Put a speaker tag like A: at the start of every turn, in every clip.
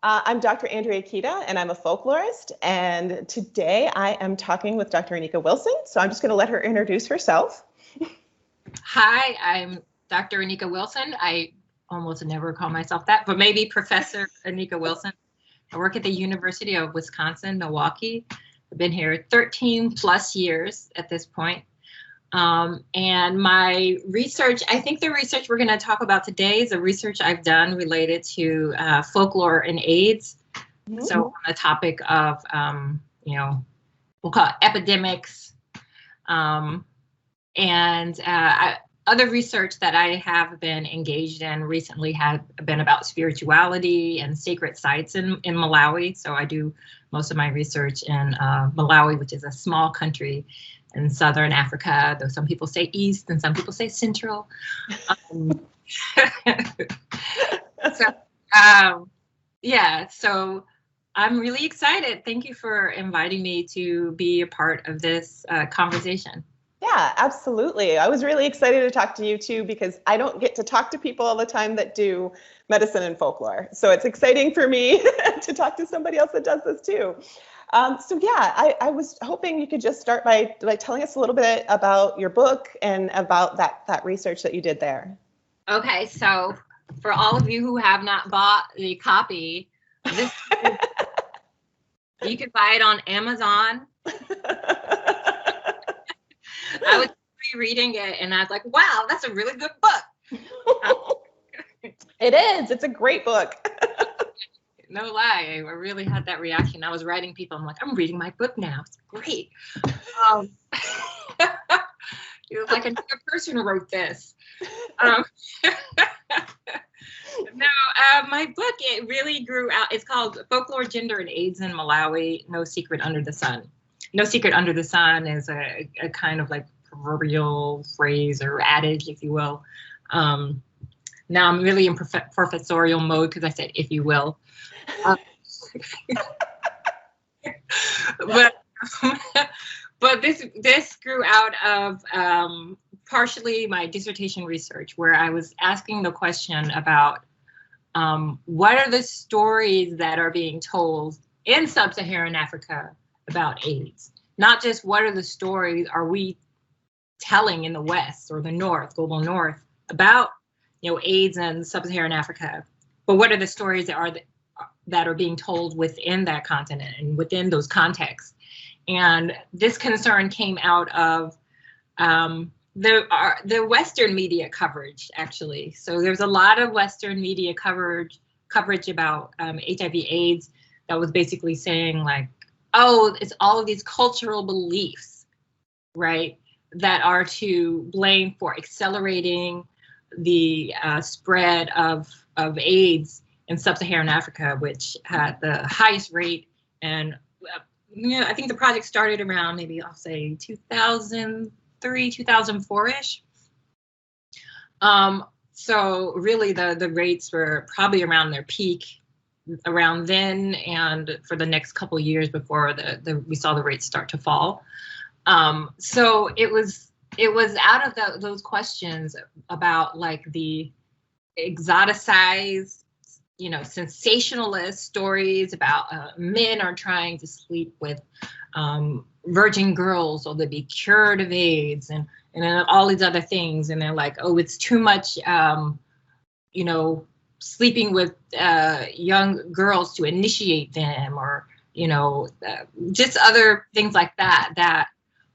A: I'm Dr. Andrea Kita, and I'm a folklorist. And today I am talking with Dr. Anika Wilson. So I'm just going to let her introduce herself.
B: Hi, I'm Dr. Anika Wilson. I almost never call myself that, but maybe Professor Anika Wilson. I work at the University of Wisconsin, Milwaukee. I've been here 13 plus years at this point. And my research, I think the research we're going to talk about today is the research I've done related to folklore and AIDS. Mm-hmm. So on the topic of, we'll call it epidemics. Other research that I have been engaged in recently has been about spirituality and sacred sites in Malawi. So I do most of my research in Malawi, which is a small country in Southern Africa, though some people say East and some people say Central. So I'm really excited. Thank you for inviting me to be a part of this conversation.
A: Yeah, absolutely. I was really excited to talk to you too, because I don't get to talk to people all the time that do medicine and folklore. So it's exciting for me to talk to somebody else that does this too. I was hoping you could just start by telling us a little bit about your book and about that research that you did there.
B: Okay, so for all of you who have not bought the copy, you can buy it on Amazon. I was rereading it and I was like, wow, that's a really good book.
A: It is. It's a great book.
B: No lie. I really had that reaction. I was writing people. I'm like, I'm reading my book now. It's great. It was like another person wrote this. My book, it really grew out. It's called Folklore, Gender, and AIDS in Malawi, No Secret Under the Sun. No secret under the sun is a kind of like proverbial phrase or adage, if you will. Now I'm really in professorial mode because I said, if you will. But this grew out of partially my dissertation research, where I was asking the question about what are the stories that are being told in sub-Saharan Africa about AIDS? Not just what are the stories are we telling in the West or the North, global North, about AIDS and sub-Saharan Africa, but what are the stories that are being told within that continent and within those contexts? And this concern came out of the Western media coverage, actually. So there's a lot of Western media coverage about HIV/AIDS that was basically saying like, oh, it's all of these cultural beliefs, right, that are to blame for accelerating the spread of AIDS in sub-Saharan Africa, which had the highest rate. And I think the project started around maybe I'll say 2003, 2004-ish. So really the rates were probably around their peak around then, and for the next couple of years before we saw the rates start to fall. So it was out of those questions about like the exoticized, sensationalist stories about men are trying to sleep with virgin girls or they'd be cured of AIDS and then all these other things, and they're like, oh, it's too much, sleeping with young girls to initiate them, or just other things like that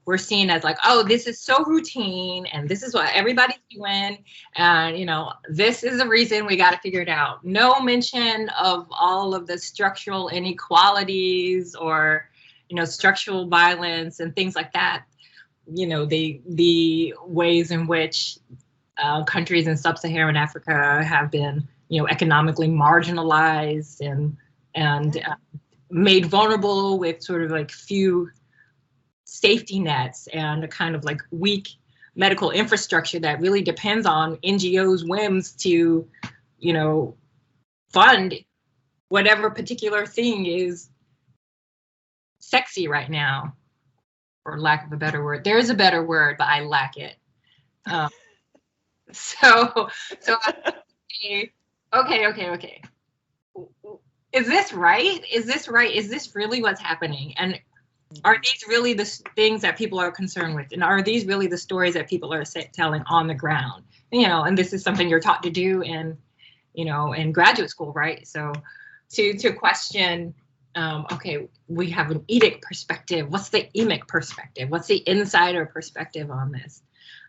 B: we're seen as like, oh, this is so routine and this is what everybody's doing, and this is the reason we got to figure it out. No mention of all of the structural inequalities or structural violence and things like that. The ways in which countries in sub-Saharan Africa have been economically marginalized and made vulnerable with sort of like few safety nets and a kind of like weak medical infrastructure that really depends on NGOs' whims to, fund whatever particular thing is sexy right now, for lack of a better word. There is a better word, but I lack it. Okay. is this right? Is this right? Is this really what's happening? And are these really the things that people are concerned with? And are these really the stories that people are telling on the ground? And this is something you're taught to do in graduate school, right? So to question, okay, we have an edict perspective. What's the emic perspective? What's the insider perspective on this?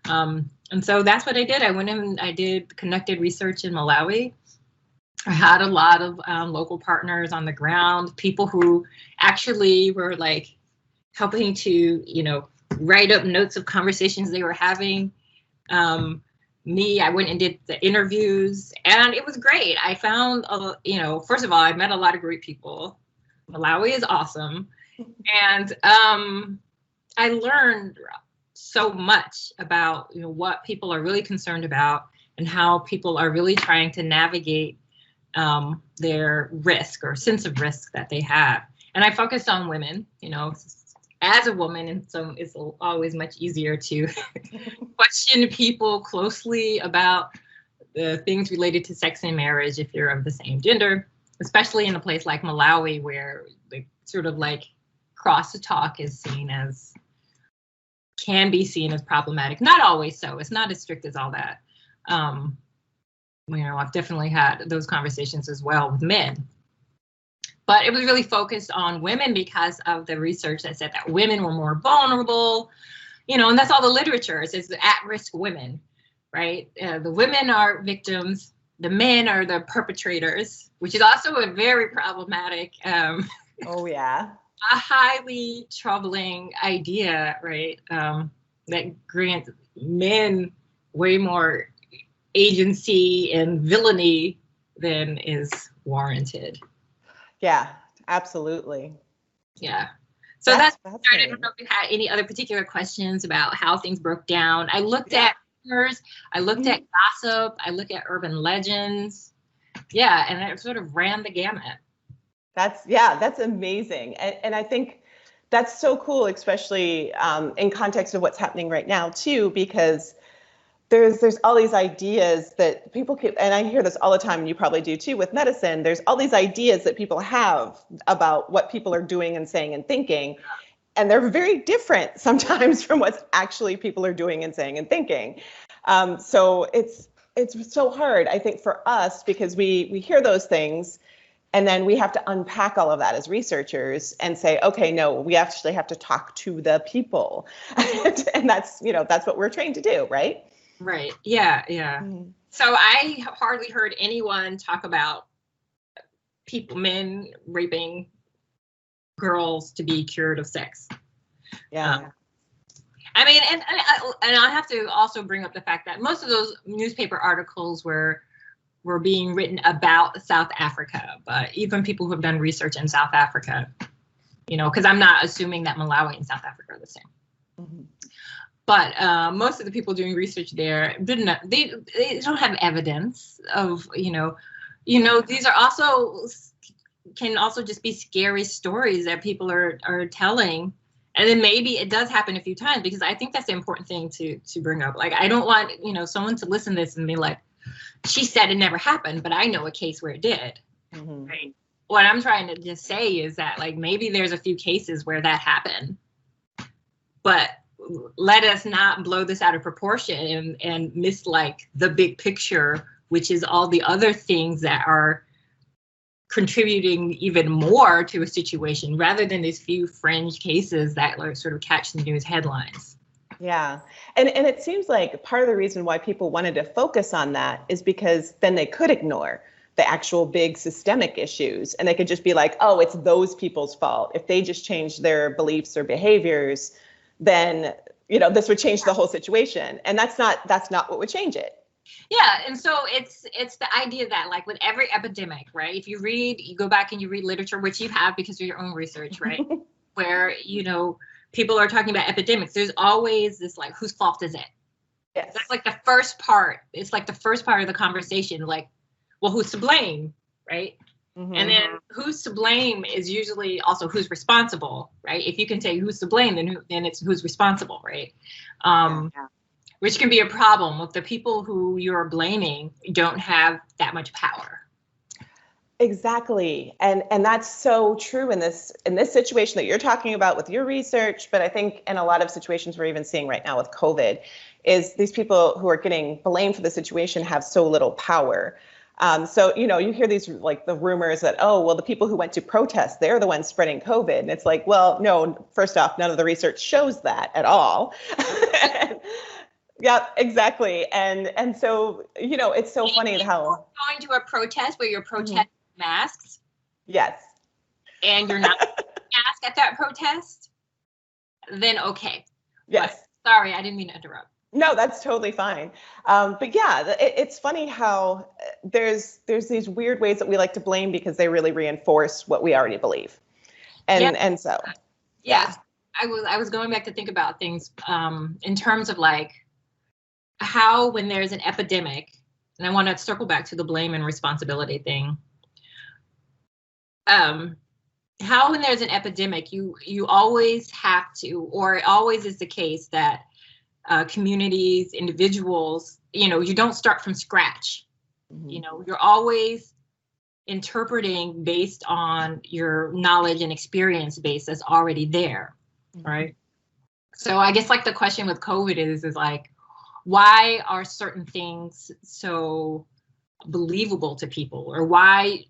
B: And so that's what I did. I went in, I did conducted research in Malawi. I had a lot of local partners on the ground, people who actually were like helping to, write up notes of conversations they were having. I went and did the interviews, and it was great. I found, first of all, I met a lot of great people. Malawi is awesome. And I learned so much about, what people are really concerned about and how people are really trying to navigate their risk or sense of risk that they have. And I focused on women, as a woman, and so it's always much easier to question people closely about the things related to sex and marriage if you're of the same gender, especially in a place like Malawi where the sort of like cross-talk can be seen as problematic. Not always so. It's not as strict as all that. I've definitely had those conversations as well with men. But it was really focused on women because of the research that said that women were more vulnerable, and that's all the literature is at-risk women, right? The women are victims, the men are the perpetrators, which is also a very problematic,
A: oh yeah,
B: a highly troubling idea, right? That grants men way more agency and villainy than is warranted.
A: Yeah, absolutely.
B: Yeah. So that's I don't know if you had any other particular questions about how things broke down. I looked at rumors, I looked at gossip, I looked at urban legends. Yeah, and it sort of ran the gamut.
A: That's amazing. And I think that's so cool, especially in context of what's happening right now too, because there's all these ideas that people keep, and I hear this all the time, and you probably do too with medicine. There's all these ideas that people have about what people are doing and saying and thinking, and they're very different sometimes from what actually people are doing and saying and thinking. So it's so hard, I think, for us because we hear those things, and then we have to unpack all of that as researchers and say, okay, no, we actually have to talk to the people, and that's what we're trained to do, right?
B: Right. Yeah. Yeah. Mm-hmm. So I hardly heard anyone talk about men raping girls to be cured of sex.
A: Yeah.
B: I mean, and I have to also bring up the fact that most of those newspaper articles were being written about South Africa, but even people who have done research in South Africa, because I'm not assuming that Malawi and South Africa are the same. Mm-hmm. But most of the people doing research there they don't have evidence of, these are can also just be scary stories that people are telling. And then maybe it does happen a few times, because I think that's the important thing to bring up. Like, I don't want, someone to listen to this and be like, she said it never happened, but I know a case where it did. Mm-hmm. Right? What I'm trying to just say is that, like, maybe there's a few cases where that happened, but let us not blow this out of proportion and miss like the big picture, which is all the other things that are contributing even more to a situation, rather than these few fringe cases that like sort of catch the news headlines.
A: Yeah. And it seems like part of the reason why people wanted to focus on that is because then they could ignore the actual big systemic issues, and they could just be like, oh, it's those people's fault. If they just changed their beliefs or behaviors, then this would change the whole situation, and that's not what would change it.
B: Yeah, and so it's the idea that, like, with every epidemic, right? If you go back and you read literature, which you have because of your own research, right? Where people are talking about epidemics, there's always this like, whose fault is it? Yes. That's like the first part. It's like the first part of the conversation, like, well, who's to blame, right? Mm-hmm. And then who's to blame is usually also who's responsible, right? If you can say who's to blame, then it's who's responsible, right? Which can be a problem if the people who you're blaming don't have that much power.
A: Exactly. And that's so true in this situation that you're talking about with your research, but I think in a lot of situations we're even seeing right now with COVID, is these people who are getting blamed for the situation have so little power. So, you hear these like the rumors that, oh, well, the people who went to protest, they're the ones spreading COVID. And it's like, well, no, first off, none of the research shows that at all. Yeah, exactly. And so, it's so funny how
B: going to a protest where you're protesting masks
A: yes.
B: and you're not mask at that protest, then okay.
A: Yes.
B: But, sorry, I didn't mean to interrupt.
A: No, that's totally fine. But yeah, it's funny how there's these weird ways that we like to blame because they really reinforce what we already believe. And so
B: yes, I was going back to think about things in terms of like how when there's an epidemic, and I want to circle back to the blame and responsibility thing. How when there's an epidemic, you always have to, or it always is the case that communities, individuals, you don't start from scratch. You're always interpreting based on your knowledge and experience base that's already there, right? So I guess like the question with COVID is like, why are certain things so believable to people, or why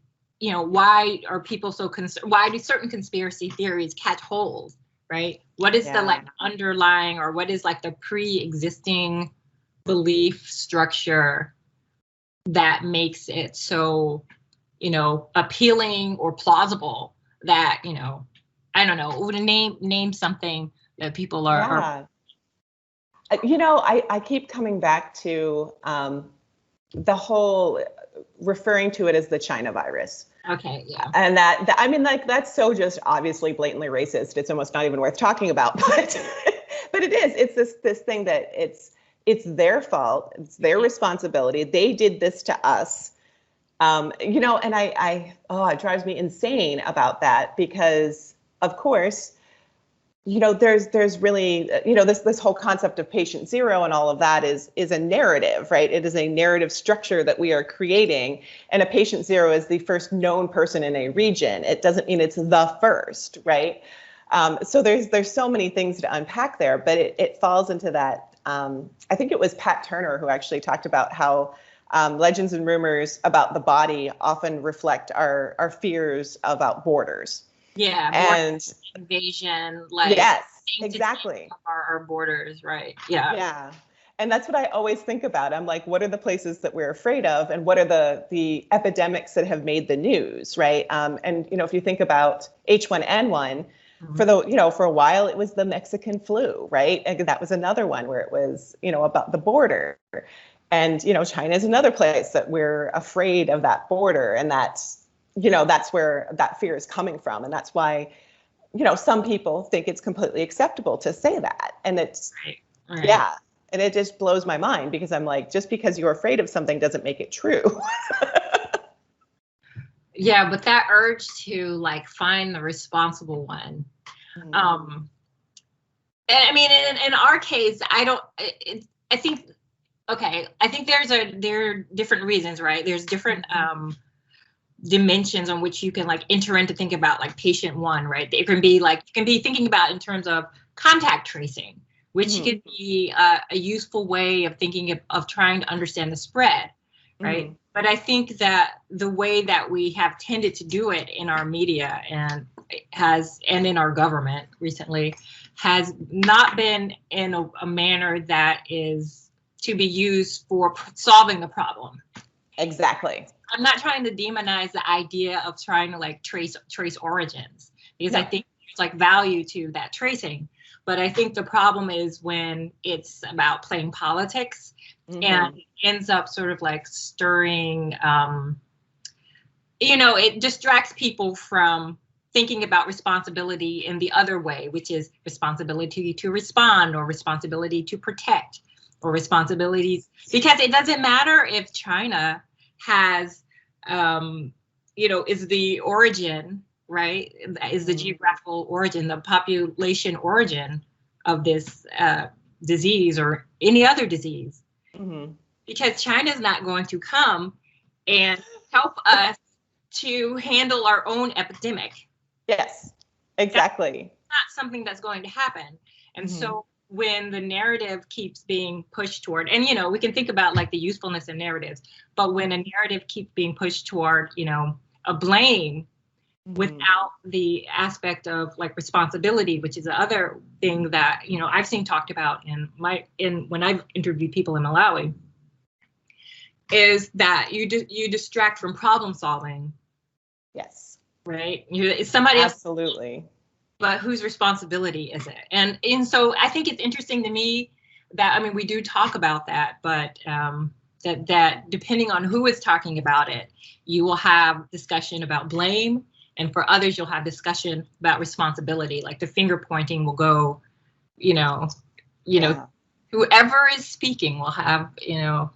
B: are people so concerned? Why do certain conspiracy theories catch hold, right? What is the like underlying, or what is like the pre-existing belief structure that makes it so, appealing or plausible that, I don't know, would name something that people are.
A: I keep coming back to the whole referring to it as the China virus.
B: Okay, yeah.
A: And that's so just obviously blatantly racist. It's almost not even worth talking about, but it is. It's this thing that it's their fault. It's their responsibility. They did this to us. And it drives me insane about that because, of course, there's really, this whole concept of patient zero and all of that is a narrative, right? It is a narrative structure that we are creating. And a patient zero is the first known person in a region. It doesn't mean it's the first, right? So there's so many things to unpack there, but it falls into that. I think it was Pat Turner who actually talked about how legends and rumors about the body often reflect our fears about borders.
B: Yeah,
A: and
B: invasion, like
A: yes, exactly.
B: Our borders, right? Yeah.
A: Yeah. And that's what I always think about. I'm like, what are the places that we're afraid of, and what are the epidemics that have made the news, right? And if you think about H1N1, for a while it was the Mexican flu, right? And that was another one where it was, about the border. And China is another place that we're afraid of that border, and that's where that fear is coming from. And that's why, some people think it's completely acceptable to say that. And it's,
B: right.
A: Yeah. And it just blows my mind because I'm like, just because you're afraid of something doesn't make it true.
B: Yeah, but that urge to like find the responsible one. I mean, in our case, I think there are different reasons, right? There's different dimensions on which you can like enter in to think about like patient one, right? It can be like, you can be thinking about in terms of contact tracing, which could be a useful way of thinking of trying to understand the spread, right? But I think that the way that we have tended to do it in our media and in our government recently has not been in a manner that is to be used for solving the problem.
A: Exactly.
B: I'm not trying to demonize the idea of trying to like trace origins, because I think there's like value to that tracing. But I think the problem is when it's about playing politics and ends up sort of like stirring, it distracts people from thinking about responsibility in the other way, which is responsibility to respond or responsibility to protect or responsibilities, because it doesn't matter if China has, is the origin, right? Is the geographical origin, the population origin of this disease or any other disease. Because China is not going to come and help us to handle our own epidemic.
A: Yes, exactly.
B: That's not something that's going to happen. And so when the narrative keeps being pushed toward, and, you know, we can think about like the usefulness of narratives, but when a narrative keeps being pushed toward, you know, a blame without the aspect of like responsibility, which is the other thing that, you know, I've seen talked about when I've interviewed people in Malawi, is that you distract from problem solving.
A: Yes.
B: Right? It's somebody else.
A: Absolutely.
B: But whose responsibility is it? And so I think it's interesting to me that, I mean, we do talk about that, but that depending on who is talking about it, you will have discussion about blame, and for others, you'll have discussion about responsibility. Like the finger pointing will go, you know, whoever is speaking will have, you know,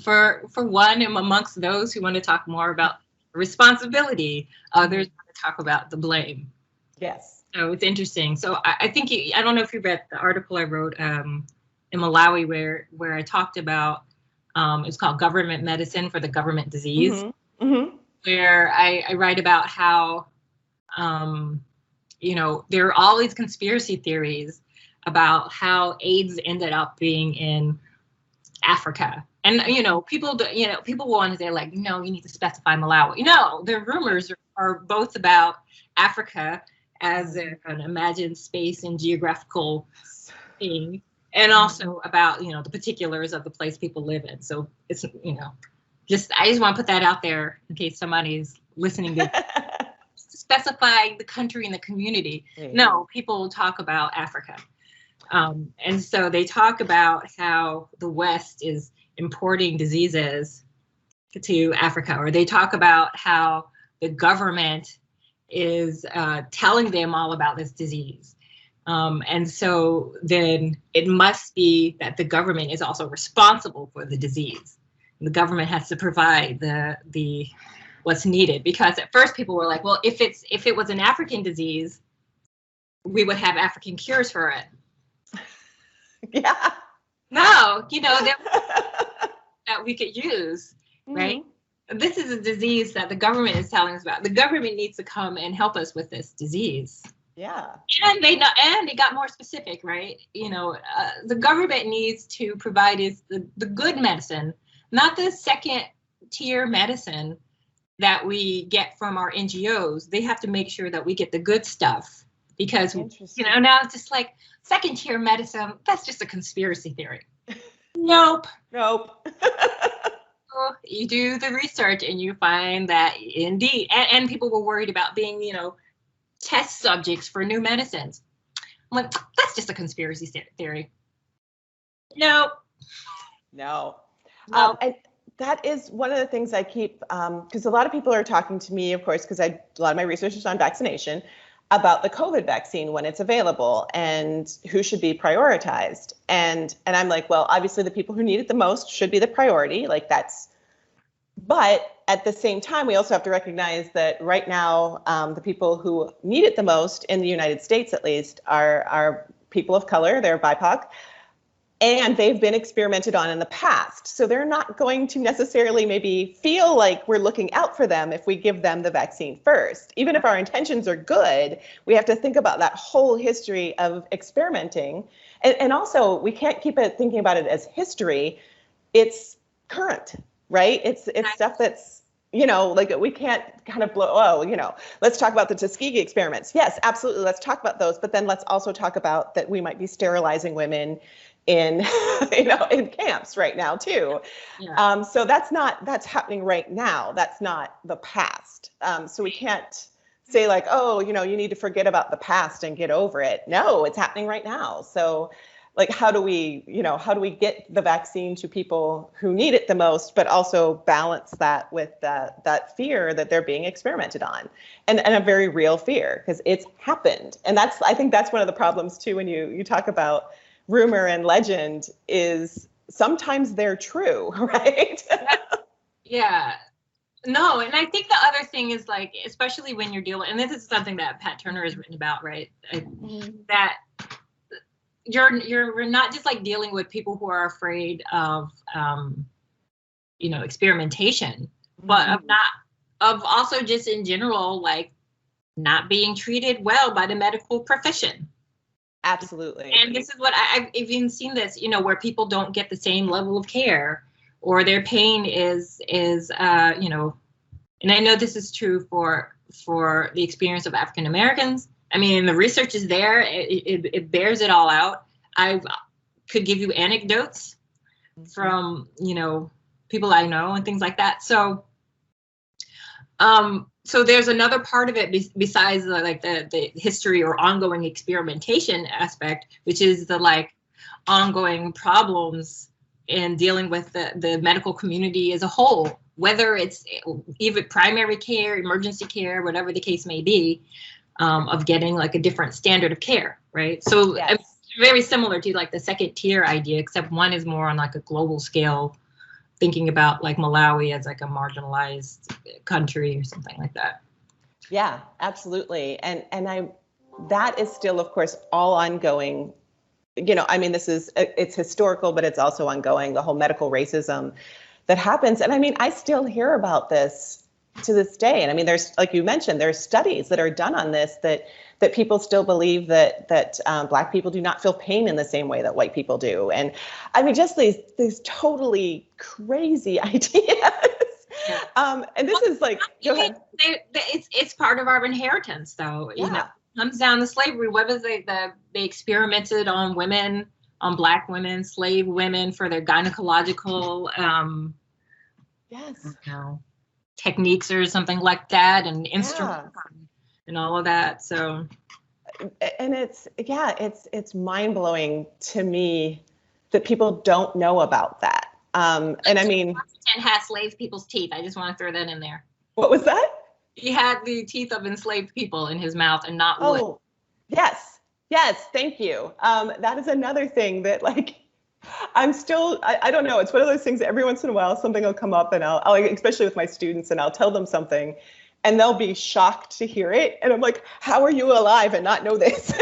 B: for one, am amongst those who want to talk more about responsibility. Others want to talk about the blame.
A: Yes.
B: So it's interesting. So I think I don't know if you read the article I wrote in Malawi where I talked about it's called Government Medicine for the Government Disease, where I write about how you know, there are all these conspiracy theories about how AIDS ended up being in Africa. And, you know, people want to say like, no, you need to specify Malawi. No, the rumors are both about Africa as an imagined space and geographical thing, and also about, you know, the particulars of the place people live in. So it's, you know, I just want to put that out there in case somebody's listening to specify the country and the community. No, people talk about Africa. And so they talk about how the West is importing diseases to Africa, or they talk about how the government is telling them all about this disease. And so then it must be that the government is also responsible for the disease. The government has to provide the what's needed, because at first people were like, well, if it was an African disease, we would have African cures for it.
A: Yeah.
B: No, you know, that we could use, right? This is a disease that the government is telling us about. The government needs to come and help us with this disease.
A: Yeah.
B: And they got more specific, right? You know, the government needs to provide the good medicine, not the second tier medicine that we get from our NGOs. They have to make sure that we get the good stuff, because, you know, now it's just like second tier medicine, that's just a conspiracy theory. Nope. You do the research and you find that indeed, and people were worried about being, you know, test subjects for new medicines. I'm like, that's just a conspiracy theory. No.
A: And that is one of the things I keep, because a lot of people are talking to me, of course, because a lot of my research is on vaccination, about the COVID vaccine when it's available and who should be prioritized. And I'm like, well, obviously the people who need it the most should be the priority. Like but at the same time, we also have to recognize that right now, the people who need it the most in the United States, at least, are people of color. They're BIPOC. And they've been experimented on in the past. So they're not going to necessarily maybe feel like we're looking out for them if we give them the vaccine first. Even if our intentions are good, we have to think about that whole history of experimenting. And also, we can't keep thinking about it as history. It's current, right? It's stuff that's, you know, like we can't kind of let's talk about the Tuskegee experiments. Yes, absolutely. Let's talk about those. But then let's also talk about that we might be sterilizing women in in camps right now too. Yeah. So that's happening right now. That's not the past. So we can't say like, oh, you need to forget about the past and get over it. No, it's happening right now. So like, how do we get the vaccine to people who need it the most, but also balance that with that fear that they're being experimented on, and a very real fear, because it's happened. And I think that's one of the problems too, when you talk about rumor and legend, is sometimes they're true, right?
B: Yeah. No, and I think the other thing is, like, especially when you're dealing, and this is something that Pat Turner has written about, right? That you're not just like dealing with people who are afraid of experimentation, but of not also just in general, like not being treated well by the medical profession.
A: Absolutely.
B: And this is what I've even seen this, where people don't get the same level of care, or their pain is and I know this is true for the experience of African Americans. I mean, the research is there, it bears it all out. I could give you anecdotes from, people I know and things like that. So, so there's another part of it besides the history or ongoing experimentation aspect, which is the like ongoing problems in dealing with the medical community as a whole, whether it's even primary care, emergency care, whatever the case may be, of getting like a different standard of care, right? So
A: Yes.
B: Very similar to like the second tier idea, except one is more on like a global scale, thinking about like Malawi as like a marginalized country or something like that.
A: Yeah, absolutely. And that is still, of course, all ongoing. I mean, it's historical, but it's also ongoing, the whole medical racism that happens. And I mean, I still hear about this to this day. And I mean, there's, like you mentioned, there's studies that are done on this that people still believe that Black people do not feel pain in the same way that white people do. And I mean, just these totally crazy ideas. Yeah. And this is like, go ahead.
B: It's part of our inheritance, though.
A: Yeah.
B: It comes down to slavery. Whether they experimented on women, on Black women, slave women for their gynecological
A: yes,
B: techniques or something like that, and instruments and all of that. So,
A: and it's mind blowing to me that people don't know about that. And I mean,
B: Washington had slave people's teeth. I just want to throw that in there.
A: What was that?
B: He had the teeth of enslaved people in his mouth and not wood.
A: Oh, yes, thank you. That is another thing that like, I'm still, I don't know. It's one of those things that every once in a while, something will come up and I'll especially with my students, and I'll tell them something and they'll be shocked to hear it. And I'm like, how are you alive and not know this?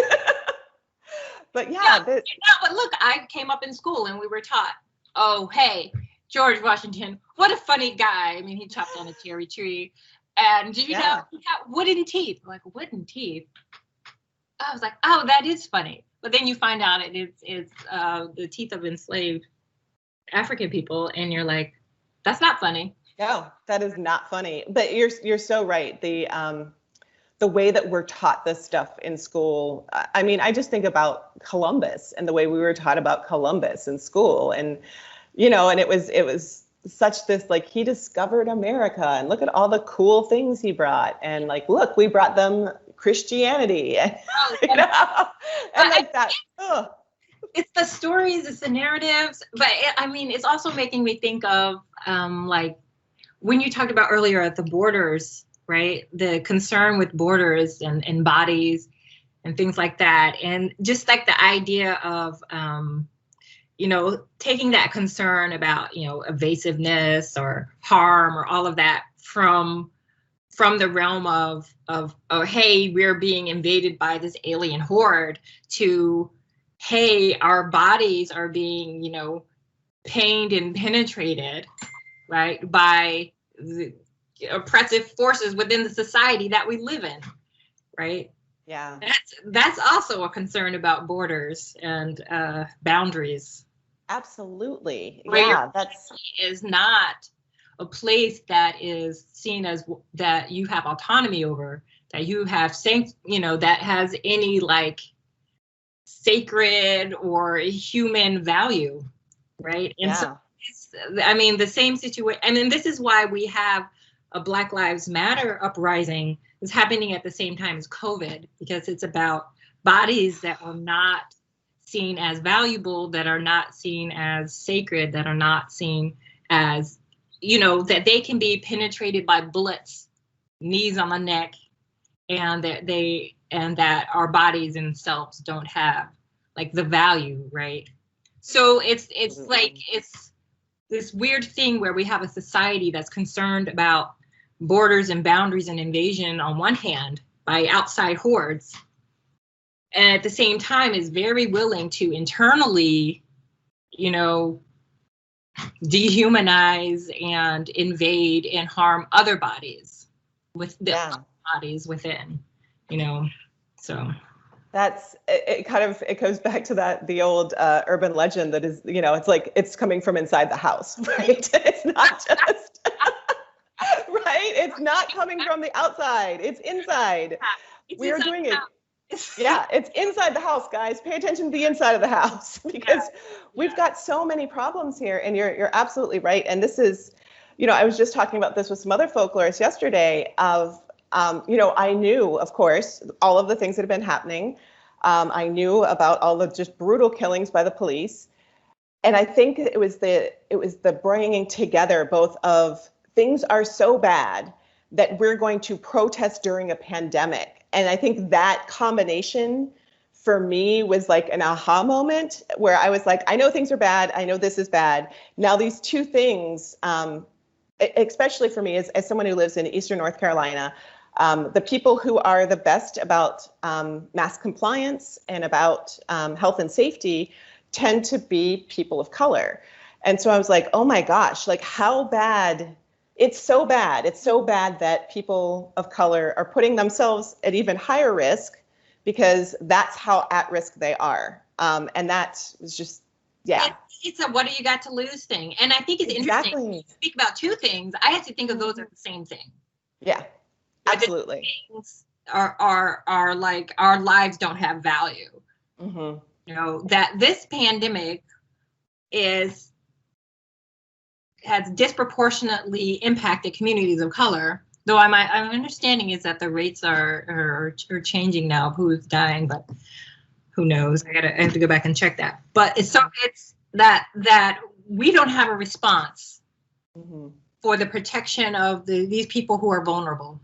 A: But
B: but look, I came up in school and we were taught, oh, hey, George Washington, what a funny guy. I mean, he chopped down a cherry tree. And did you know he got wooden teeth? I'm like, wooden teeth? I was like, oh, that is funny. But then you find out it's the teeth of enslaved African people, and you're like, that's not funny.
A: No, that is not funny. But you're so right. The way that we're taught this stuff in school. I mean, I just think about Columbus and the way we were taught about Columbus in school, and and it was such this like, he discovered America and look at all the cool things he brought, and like, look, we brought them Christianity, and and like that.
B: It's the stories, it's the narratives, but I mean, it's also making me think of like when you talked about earlier at the borders, right? The concern with borders and bodies and things like that, and just like the idea of taking that concern about, evasiveness or harm or all of that from the realm of, oh, hey, we're being invaded by this alien horde, to, hey, our bodies are being, pained and penetrated, right, by the oppressive forces within the society that we live in, right?
A: Yeah.
B: That's also a concern about borders and boundaries.
A: Absolutely.
B: Yeah, that's is not a place that is seen as that you have autonomy over, that you have that has any like sacred or human value, right? And so I mean, the same situation, and then this is why we have a Black Lives Matter uprising is happening at the same time as COVID, because it's about bodies that are not seen as valuable, that are not seen as sacred, that are not seen as, that they can be penetrated by bullets, knees on the neck, and that our bodies themselves don't have like the value, right? So it's like, it's this weird thing where we have a society that's concerned about borders and boundaries and invasion on one hand by outside hordes, and at the same time is very willing to internally, dehumanize and invade and harm other bodies. with the bodies within, so.
A: It goes back to the old urban legend that is, it's like it's coming from inside the house, right? It's not just, right? It's not coming from the outside. It's inside. We are doing it. Yeah, it's inside the house, guys. Pay attention to the inside of the house because we've got so many problems here, and you're absolutely right. And this is, I was just talking about this with some other folklorists yesterday of, I knew, of course, all of the things that have been happening. I knew about all the just brutal killings by the police. And I think it was the bringing together both of things are so bad that we're going to protest during a pandemic. And I think that combination for me was like an aha moment where I was like, I know things are bad. I know this is bad. Now these two things, especially for me as someone who lives in Eastern North Carolina, the people who are the best about mask compliance and about health and safety tend to be people of color. And so I was like, oh my gosh, like how bad, it's so bad. It's so bad that people of color are putting themselves at even higher risk because that's how at risk they are. And that was just,
B: It's a what do you got to lose thing. And I think it's interesting. When you speak about two things, I have to think of those as the same thing.
A: Yeah, absolutely.
B: Things are like our lives don't have value.
A: Mm-hmm.
B: That this pandemic has disproportionately impacted communities of color. Though my understanding is that the rates are changing now of who's dying, but who knows? I have to go back and check that. But it's that we don't have a response for the protection of these people who are vulnerable,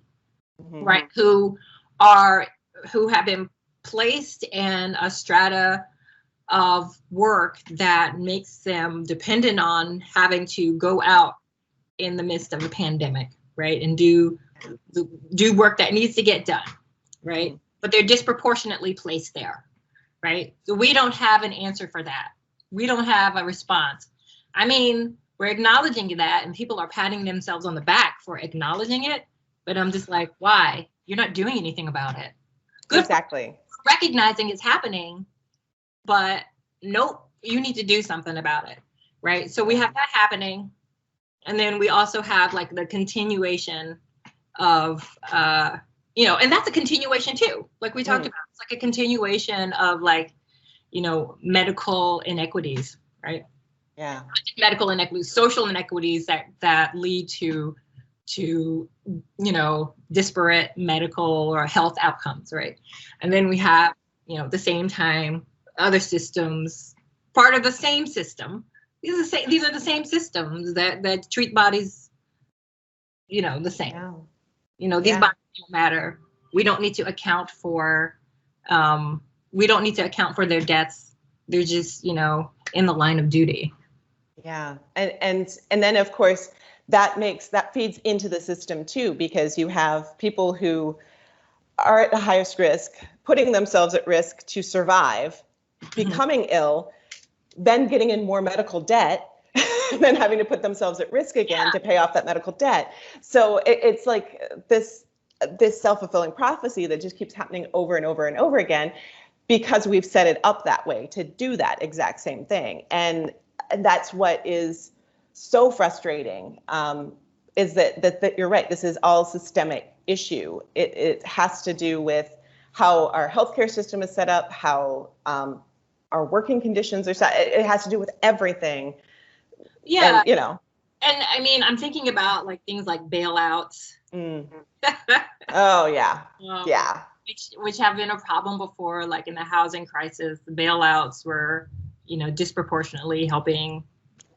B: right? Who have been placed in a strata of work that makes them dependent on having to go out in the midst of a pandemic, right? And do work that needs to get done, right? But they're disproportionately placed there, right? So we don't have an answer for that. We don't have a response. I mean, we're acknowledging that and people are patting themselves on the back for acknowledging it, but I'm just like, why? You're not doing anything about it. Good.
A: Exactly.
B: Recognizing it's happening, but nope, you need to do something about it, right? So we have that happening. And then we also have like the continuation of, and that's a continuation too. Like we talked about, it's like a continuation of like, medical inequities, right?
A: Yeah.
B: Medical inequities, social inequities that lead to disparate medical or health outcomes, right? And then we have, at the same time, other systems, part of the same system. These are the same systems that treat bodies, the same. Yeah. These bodies don't matter. We don't need to account for their deaths. They're just, in the line of duty.
A: Yeah. And then of course that feeds into the system too, because you have people who are at the highest risk, putting themselves at risk to survive, becoming ill, then getting in more medical debt, then having to put themselves at risk again to pay off that medical debt. So it's like this self-fulfilling prophecy that just keeps happening over and over and over again because we've set it up that way to do that exact same thing. And that's what is so frustrating, is that you're right, this is all systemic issue. It has to do with how our healthcare system is set up, how our working conditions are set. It has to do with everything.
B: Yeah. And, And I mean, I'm thinking about like things like bailouts.
A: Oh yeah. Yeah.
B: Which have been a problem before, like in the housing crisis, the bailouts were, disproportionately helping,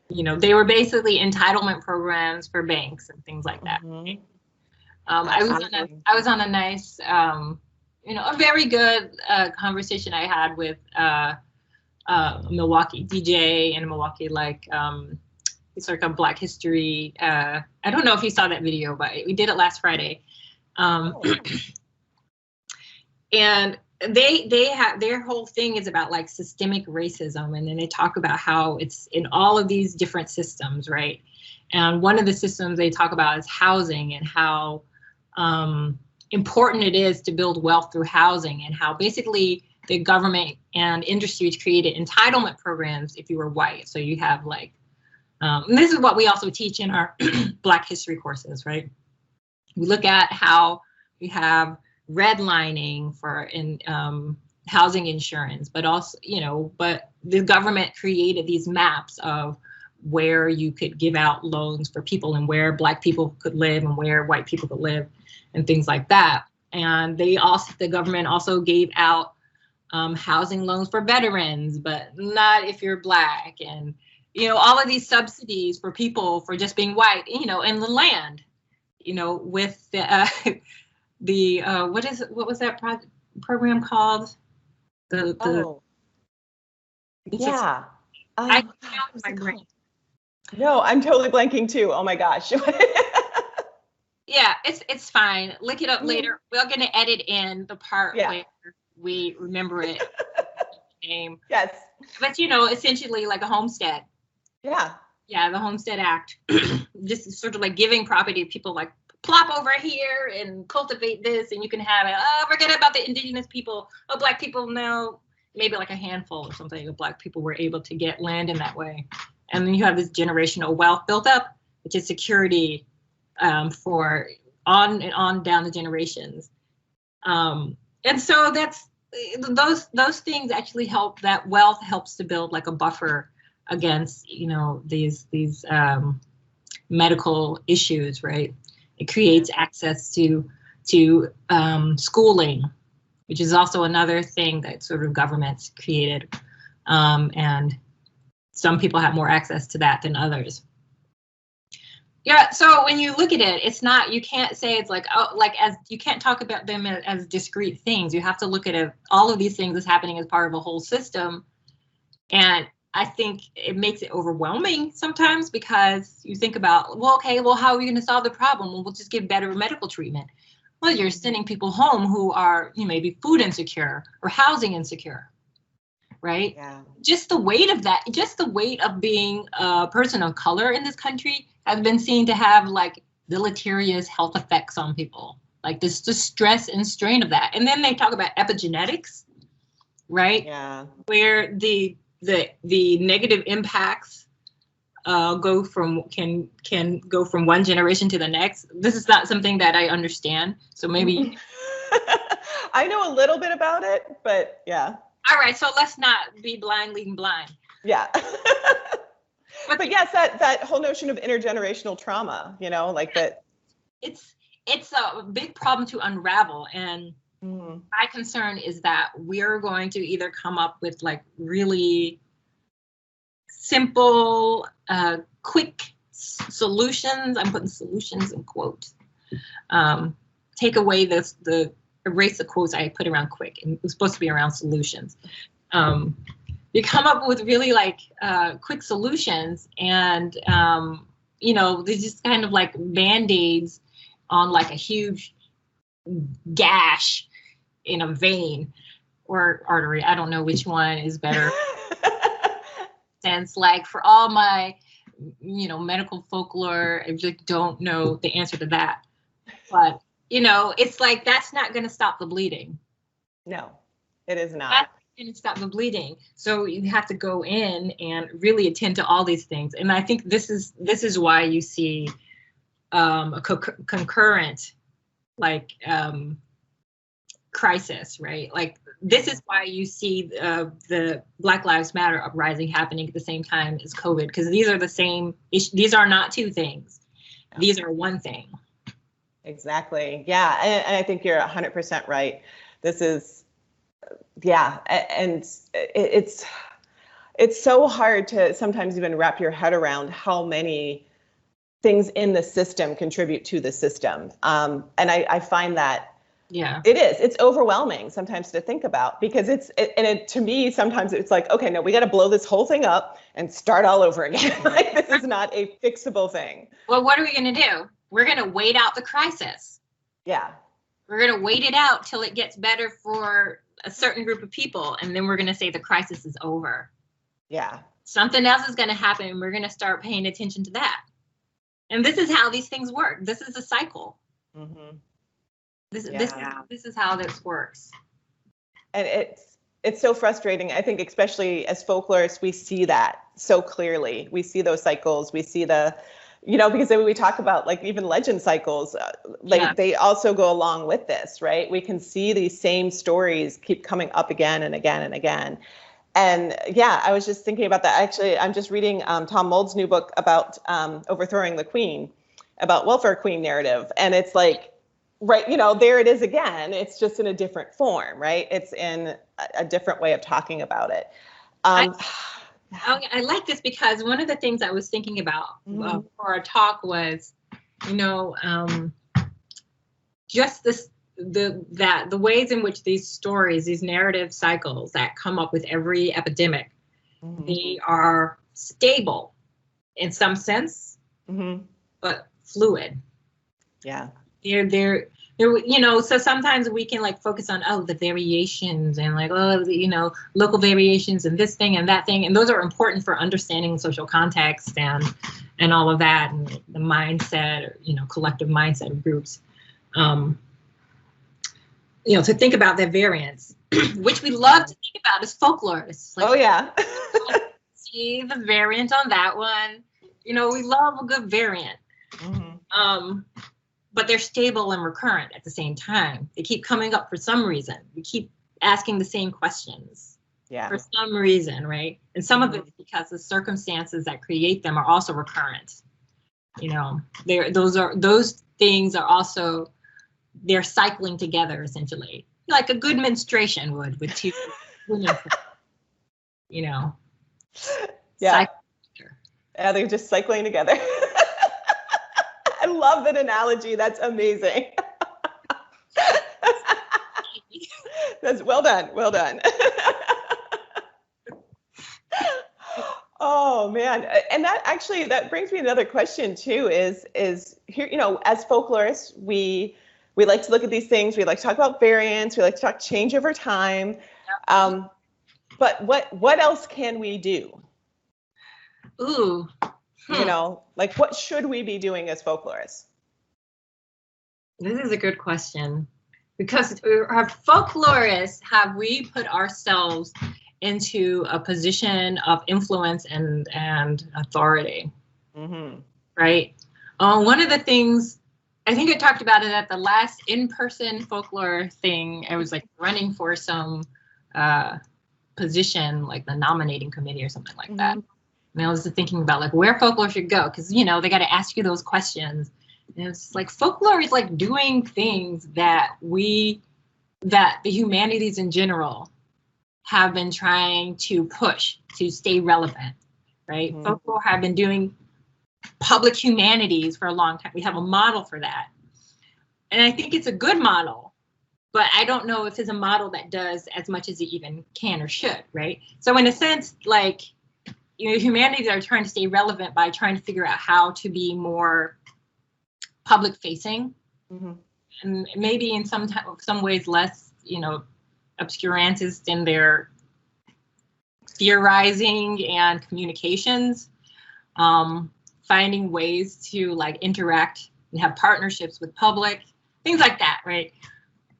B: they were basically entitlement programs for banks and things like that. Mm-hmm. I was on a nice, a very good conversation I had with Milwaukee DJ in Milwaukee, like it's like a Black History. I don't know if you saw that video, but we did it last Friday. And they have, their whole thing is about like systemic racism, and then they talk about how it's in all of these different systems, right? And one of the systems they talk about is housing, and how important it is to build wealth through housing, and how basically the government and industries created entitlement programs if you were white. So you have like, and this is what we also teach in our Black history courses, right? We look at how we have redlining for in housing insurance, but also, but the government created these maps of where you could give out loans for people and where Black people could live and where white people could live and things like that. And the government also gave out housing loans for veterans, but not if you're Black, and all of these subsidies for people for just being white, in the land, with the what was that program called?
A: Yeah.
B: I can't my brain.
A: No, I'm totally blanking too. Oh my gosh.
B: Yeah, it's fine. Look it up later. We're gonna edit in the part where we remember it. Name.
A: Yes.
B: But essentially like a homestead.
A: Yeah.
B: Yeah, the Homestead Act. Just sort of like giving property to people, like plop over here and cultivate this, and you can have it. Oh, forget about the indigenous people. Oh, Black people, no. Maybe like a handful or something of Black people were able to get land in that way. And then you have this generational wealth built up, which is security for on and on down the generations. And so that's those things actually help. That wealth helps to build like a buffer against these medical issues, right? It creates access to schooling, which is also another thing that sort of governments created, and some people have more access to that than others. Yeah, so when you look at it, it's not, you can't say it's like, you can't talk about them as discrete things. You have to look at all of these things as happening as part of a whole system. And I think it makes it overwhelming sometimes, because you think about, how are we going to solve the problem? Well, we'll just give better medical treatment. Well, you're sending people home who are maybe food insecure or housing insecure, right?
A: Yeah.
B: Just the weight of that, just the weight of being a person of color in this country has been seen to have like deleterious health effects on people, like this stress and strain of that. And then they talk about epigenetics, right?
A: Yeah.
B: Where the negative impacts can go from one generation to the next. This is not something that I understand, so maybe
A: I know a little bit about it, but yeah.
B: All right, so let's not be blind leading blind.
A: Yeah. But yes, that whole notion of intergenerational trauma, like that.
B: It's a big problem to unravel, and my concern is that we're going to either come up with like really simple, quick solutions. I'm putting solutions in quotes. Take away erase the quotes I put around quick, and it was supposed to be around solutions. You come up with really like quick solutions, and they're just kind of like band-aids on like a huge gash in a vein or artery. I don't know which one is better. Sense, like for all my medical folklore, I just don't know the answer to that. But it's like that's not going to stop the bleeding.
A: No, it is not.
B: That's going to stop the bleeding. So you have to go in and really attend to all these things. And I think this is why you see a concurrent like crisis, right? Like this is why you see the Black Lives Matter uprising happening at the same time as COVID, because these are the same issues. These are not two things. These are one thing.
A: Exactly. Yeah. And I think you're 100% right. This is, and it's so hard to sometimes even wrap your head around how many things in the system contribute to the system. And I find that it's overwhelming sometimes to think about, because to me, sometimes it's like, okay, no, we got to blow this whole thing up and start all over again. Like this is not a fixable thing.
B: Well, what are we going to do? We're going to wait out the crisis.
A: Yeah.
B: We're going to wait it out till it gets better for a certain group of people. And then we're going to say the crisis is over.
A: Yeah.
B: Something else is going to happen, and we're going to start paying attention to that. And this is how these things work. This is a cycle.
A: Mm-hmm.
B: This is how this works.
A: And it's so frustrating. I think especially as folklorists, we see that so clearly. We see those cycles. We see because when we talk about like even legend cycles, they also go along with this, right? We can see these same stories keep coming up again and again and again. And yeah, I was just thinking about that. Actually, I'm just reading Tom Mould's new book about overthrowing the queen, about welfare queen narrative. And it's like, right, there it is again. It's just in a different form, right? It's in a different way of talking about it.
B: I like this because one of the things I was thinking about for our talk was, just the ways in which these stories, these narrative cycles that come up with every epidemic, they are stable in some sense, but fluid.
A: Yeah.
B: They're so sometimes we can like focus on the variations and like local variations and this thing and that thing, and those are important for understanding social context and all of that, and the mindset, collective mindset of groups. To think about the variance, which we love to think about as folklorists. Like,
A: oh yeah.
B: See the variant on that one. We love a good variant. But they're stable and recurrent at the same time. They keep coming up for some reason. We keep asking the same questions for some reason, right? And some of it's because the circumstances that create them are also recurrent. Those things are also, they're cycling together essentially, like a good menstruation would with two women.
A: Yeah. Yeah, they're just cycling together. I love that analogy. That's amazing. That's well done. Well done. Oh man. And that brings me to another question too, is here, as folklorists, we like to look at these things. We like to talk about variance. We like to talk change over time. But what else can we do?
B: Ooh.
A: Like what should we be doing as folklorists?
B: This is a good question, because our folklorists, have we put ourselves into a position of influence and authority? Right. One of the things, I think I talked about it at the last in-person folklore thing. I was like running for some position, like the nominating committee or something like that. And I was thinking about like where folklore should go, because they got to ask you those questions. And it's like folklore is like doing things that the humanities in general have been trying to push to stay relevant, right? Folklore have been doing public humanities for a long time. We have a model for that. And I think it's a good model, but I don't know if it's a model that does as much as it even can or should, right? So in a sense, like, humanities are trying to stay relevant by trying to figure out how to be more public facing, and maybe in some ways less, obscurantist in their theorizing and communications, finding ways to like interact and have partnerships with public, things like that, right?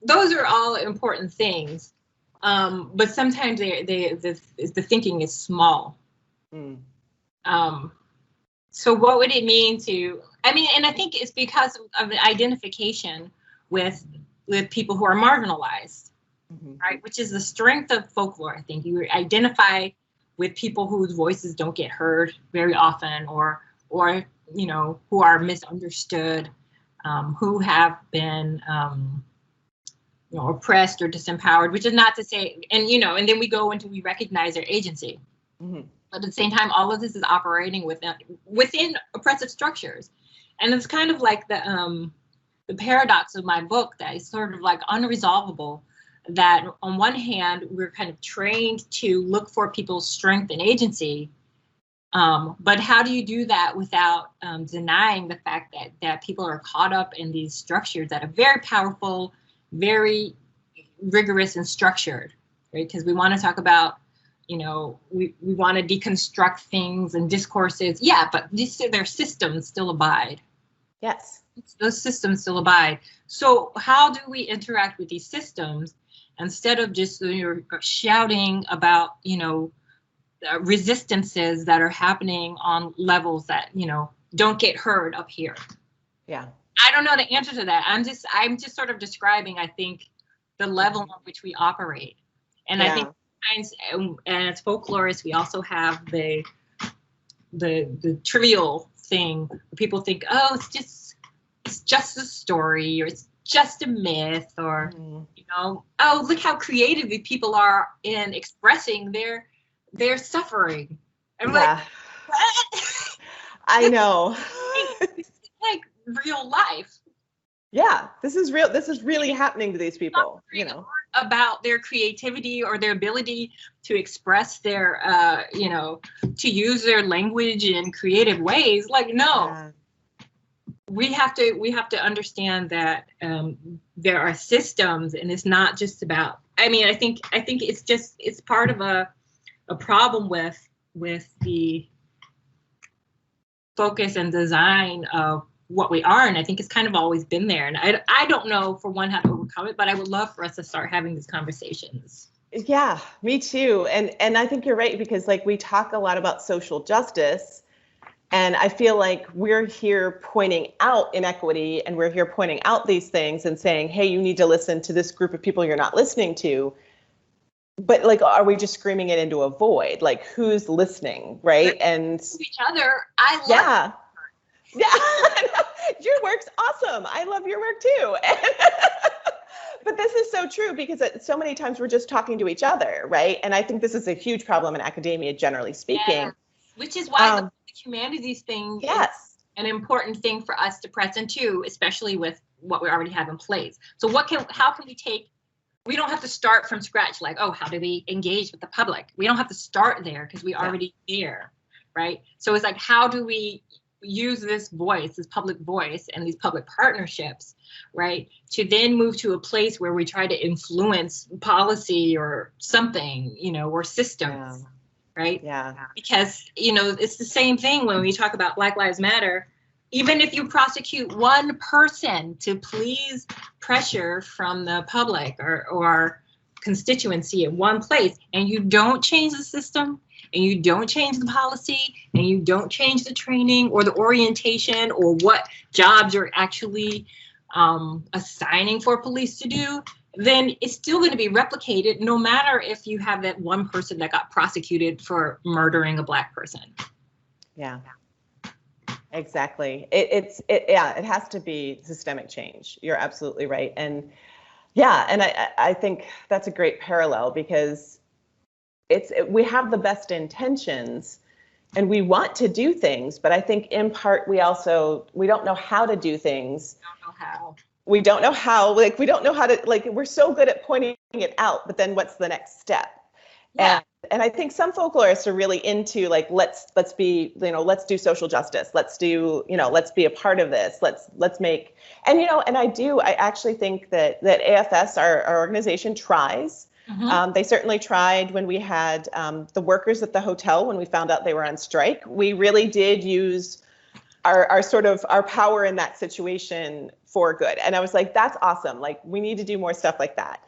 B: Those are all important things, but sometimes the thinking is small. So what would it mean to, and I think it's because of the identification with people who are marginalized, right? Which is the strength of folklore. I think you identify with people whose voices don't get heard very often, or who are misunderstood, who have been oppressed or disempowered, which is not to say, and then we recognize their agency. But at the same time, all of this is operating within oppressive structures. And it's kind of like the paradox of my book that is sort of like unresolvable, that on one hand, we're kind of trained to look for people's strength and agency. But how do you do that without denying the fact that people are caught up in these structures that are very powerful, very rigorous and structured, right? Because we want to talk about, we want to deconstruct things and discourses. Yeah, but their systems still abide,
A: Yes.
B: Those systems still abide. So how do we interact with these systems instead of just shouting about, resistances that are happening on levels that, don't get heard up here?
A: Yeah.
B: I don't know the answer to that. I'm just sort of describing, I think, the level on which we operate. And I think, and as folklorists, we also have the trivial thing. People think, oh, it's just a story, or it's just a myth, or oh, look how creative the people are in expressing their suffering. I'm like, what?
A: I know.
B: It's like real life.
A: Yeah, this is real. This is really happening to these people,
B: about their creativity or their ability to express their, to use their language in creative ways. Like, no. Yeah. We have to understand that there are systems, and it's not just about. I mean, I think it's part of a problem with the focus and design of what we are, and I think it's kind of always been there. And I don't know, for one, how to overcome it, but I would love for us to start having these conversations.
A: Yeah, me too. And I think you're right, because like we talk a lot about social justice. And I feel like we're here pointing out inequity, and we're here pointing out these things and saying, hey, you need to listen to this group of people you're not listening to. But like, are we just screaming it into a void? Like, who's listening, right? And
B: each other. I love
A: your work's awesome. I love your work too. But this is so true, because so many times we're just talking to each other, right? And I think this is a huge problem in academia, generally speaking.
B: Yeah. Which is why the humanities thing
A: is
B: an important thing for us to press into, especially with what we already have in place. So how can we take, we don't have to start from scratch, like, oh, how do we engage with the public? We don't have to start there, because we already there, right? So it's like, how do we use this voice, this public voice, and these public partnerships, right, to then move to a place where we try to influence policy or something, or systems. Yeah. Right?
A: Yeah.
B: Because, it's the same thing when we talk about Black Lives Matter. Even if you prosecute one person to please pressure from the public or constituency in one place, and you don't change the system, and you don't change the policy, and you don't change the training or the orientation or what jobs you're actually assigning for police to do, then it's still going to be replicated, no matter if you have that one person that got prosecuted for murdering a Black person.
A: Yeah, exactly. It has to be systemic change. You're absolutely right. And I think that's a great parallel, because we have the best intentions and we want to do things, but I think in part we don't know how to do things. We don't know how, like, we don't know how to, like, we're so good at pointing it out, but then what's the next step?
B: Yeah.
A: And I think some folklorists are really into, like, let's do social justice. Let's do, let's be a part of this. Let's make, and, I actually think that AFS, our organization, tries. Mm-hmm. They certainly tried when we had the workers at the hotel, when we found out they were on strike. We really did use our sort of our power in that situation for good. And I was like, that's awesome. Like, we need to do more stuff like that.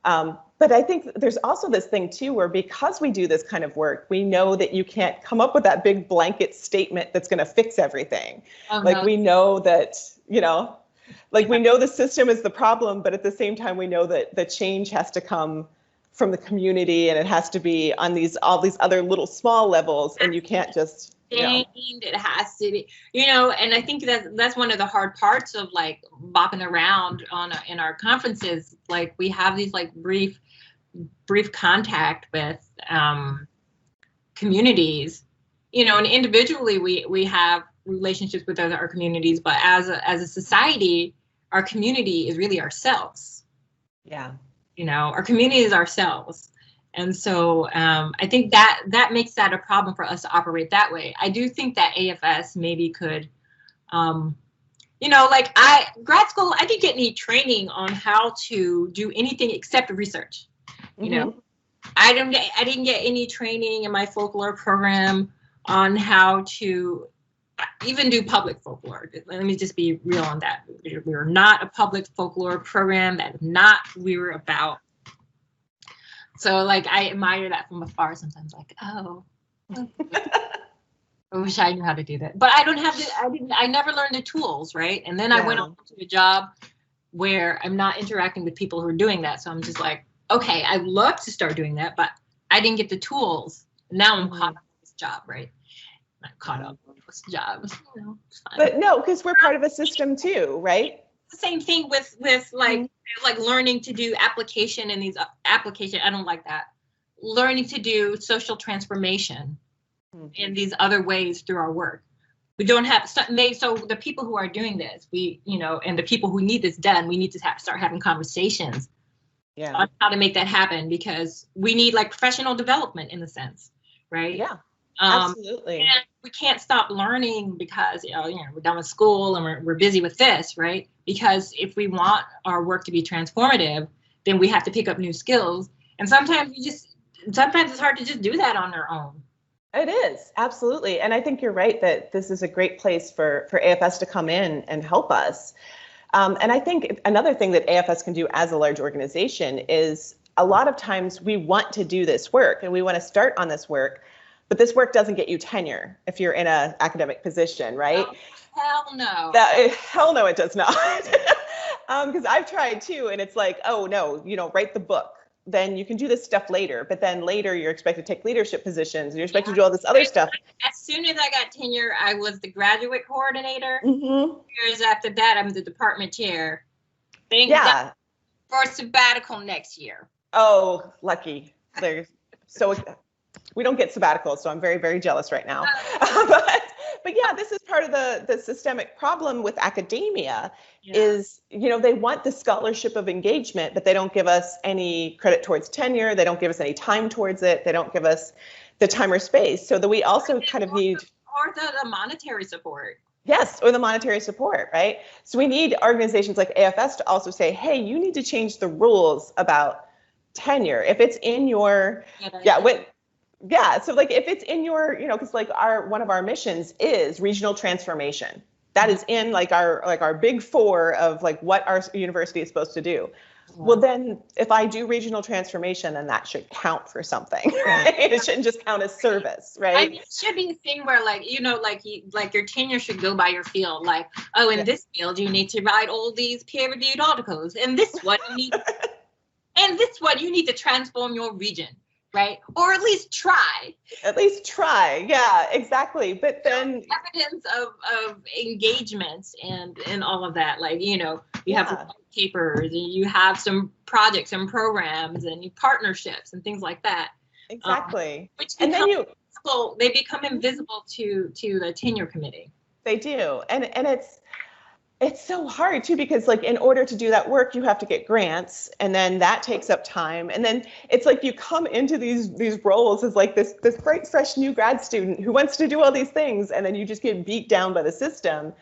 A: But I think there's also this thing too, where because we do this kind of work, we know that you can't come up with that big blanket statement that's going to fix everything. Uh-huh. Like, we know that, we know the system is the problem, but at the same time, we know that the change has to come from the community, and it has to be on all these other little small levels, and you can't just.
B: It has to be, and I think that's one of the hard parts of, like, bopping around in our conferences. Like, we have these, like, brief contact with communities, and individually we have relationships with our communities, but as a society, our community is really ourselves.
A: Yeah.
B: Our community is ourselves. And so I think that makes that a problem for us to operate that way. I do think that AFS maybe could, like, grad school, I didn't get any training on how to do anything except research. Mm-hmm. I didn't get any training in my folklore program on how to even do public folklore. Let me just be real on that. We're not a public folklore program. That is not what we were about. So like I admire that from afar sometimes, like, oh, I wish I knew how to do that. But I don't have I never learned the tools, right? And then I went on to a job where I'm not interacting with people who are doing that. So I'm just like, okay, I'd love to start doing that, but I didn't get the tools. Now I'm caught up with this job, right? Not caught up with this job. You know, it's fine.
A: But no, because we're part of a system too, right?
B: The same thing with like learning to do application in these application. I don't like that. Learning to do social transformation in these other ways through our work. We don't have so the people who are doing this, and the people who need this done, we need to start having conversations on how to make that happen, because we need like professional development in the sense, right?
A: Yeah, absolutely.
B: And we can't stop learning because we're done with school and we're busy with this, right? Because if we want our work to be transformative, then we have to pick up new skills, and sometimes it's hard to just do that on our own.
A: It is, absolutely. And I think you're right that this is a great place for AFS to come in and help us. And I think another thing that AFS can do as a large organization is a lot of times we want to do this work and we want to start on this work, but this work doesn't get you tenure if you're in an academic position, right?
B: Oh, hell no.
A: Hell no, it does not. Because I've tried too, and it's like, oh no, write the book. Then you can do this stuff later, but then later you're expected to take leadership positions. You're expected to do all this other stuff.
B: As soon as I got tenure, I was the graduate coordinator.
A: Mm-hmm.
B: Years after that, I'm the department chair. Thank God for sabbatical next year.
A: Oh, lucky. So we don't get sabbaticals, so I'm very, very jealous right now. But yeah, this is part of the systemic problem with academia is, they want the scholarship of engagement, but they don't give us any credit towards tenure. They don't give us any time towards it. They don't give us the time or space. So that we also kind of need.
B: Or the monetary support.
A: Yes, or the monetary support, right? So we need organizations like AFS to also say, hey, you need to change the rules about tenure. If it's in your, so like if it's in your, because like one of our missions is regional transformation. That is in like our big four of like what our university is supposed to do. Well, then if I do regional transformation, then that should count for something, right? It shouldn't just count as service, right?
B: I mean, it should be a thing where like, like your tenure should go by your field. Like, oh, in this field, you need to write all these peer-reviewed articles. And this one, you need to transform your region. Right? Or at least try.
A: Yeah, exactly. But then
B: evidence of engagements and all of that. Like, you have papers and you have some projects and programs and partnerships and things like that.
A: Exactly.
B: Which they become invisible to the tenure committee.
A: They do. And it's so hard too, because like in order to do that work, you have to get grants, and then that takes up time. And then it's like you come into these roles as like this bright, fresh new grad student who wants to do all these things, and then you just get beat down by the system.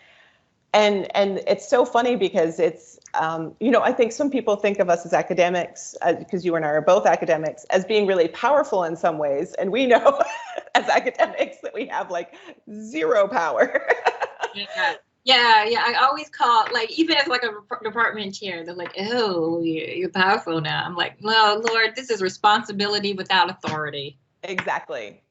A: And it's so funny because it's I think some people think of us as academics, because you and I are both academics, as being really powerful in some ways, and we know as academics that we have like zero power.
B: Yeah. I always call, like, even as like a department chair, they're like, oh, you're powerful now. I'm like, no, Lord, this is responsibility without authority.
A: Exactly.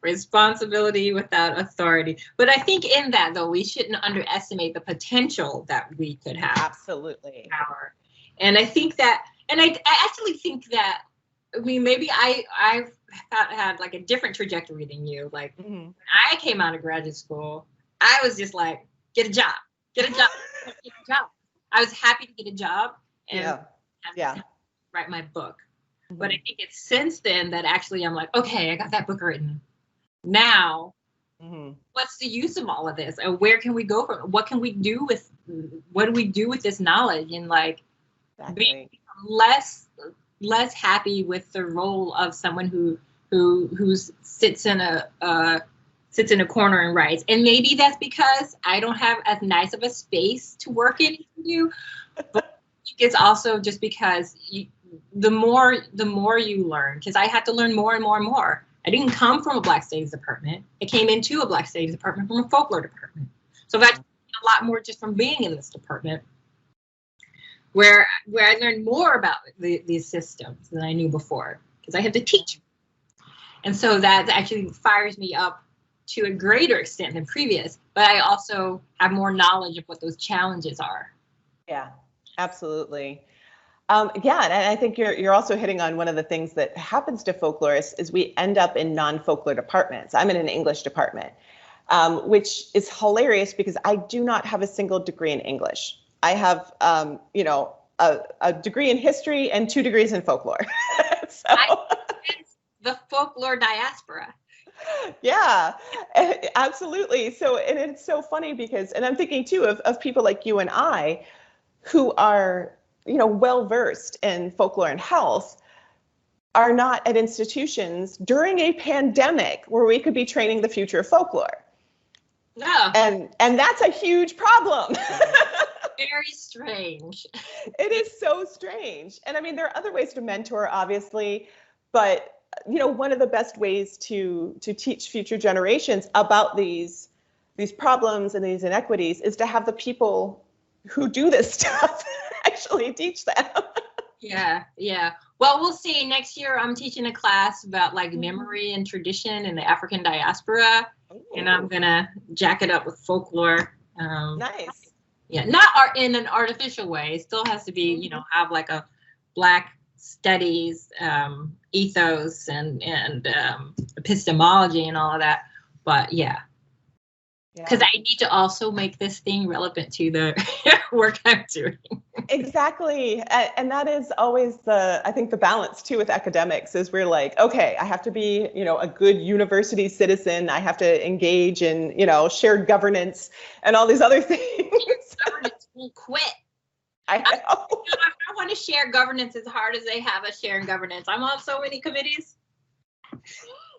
B: Responsibility without authority. But I think in that, though, we shouldn't underestimate the potential that we could have.
A: Absolutely.
B: Power. And I think that, and I actually think that, I mean, maybe I've had like a different trajectory than you. Like, when I came out of graduate school, I was just like, get a job. I was happy to get a job and write my book. But I think it's since then that actually I'm like, okay, I got that book written. Now, what's the use of all of this? And where can we go from? What do we do with this knowledge? And like being less happy with the role of someone who sits in a corner and writes. And maybe that's because I don't have as nice of a space to work in as you. But it's also just because the more you learn, because I had to learn more and more and more. I didn't come from a Black Studies department. I came into a Black Studies department from a folklore department. So I've actually a lot more just from being in this department, where I learned more about these systems than I knew before, because I had to teach. And so that actually fires me up to a greater extent than previous, but I also have more knowledge of what those challenges are.
A: Yeah, absolutely. Yeah, and I think you're also hitting on one of the things that happens to folklorists is we end up in non-folklore departments. I'm in an English department, which is hilarious because I do not have a single degree in English. I have, a degree in history and 2 degrees in folklore. So.
B: The folklore diaspora.
A: Yeah, absolutely. So, and it's so funny because, and I'm thinking too of people like you and I who are, well versed in folklore and health, are not at institutions during a pandemic where we could be training the future of folklore.
B: No.
A: And that's a huge problem.
B: Very strange.
A: It is so strange. And I mean, there are other ways to mentor, obviously, but one of the best ways to teach future generations about these problems and these inequities is to have the people who do this stuff actually teach them.
B: Yeah. Well, we'll see. Next year, I'm teaching a class about like memory and tradition in the African diaspora, and I'm gonna jack it up with folklore.
A: Nice.
B: Yeah, not in an artificial way. It still has to be, have like a Black studies ethos and epistemology and all of that. But yeah. Because I need to also make this thing relevant to the work I'm doing.
A: Exactly. And that is always I think the balance too with academics is we're like, okay, I have to be, a good university citizen. I have to engage in, shared governance and all these other things.
B: Governance will quit.
A: I know.
B: I want to share governance as hard as they have us sharing governance. I'm on so many committees.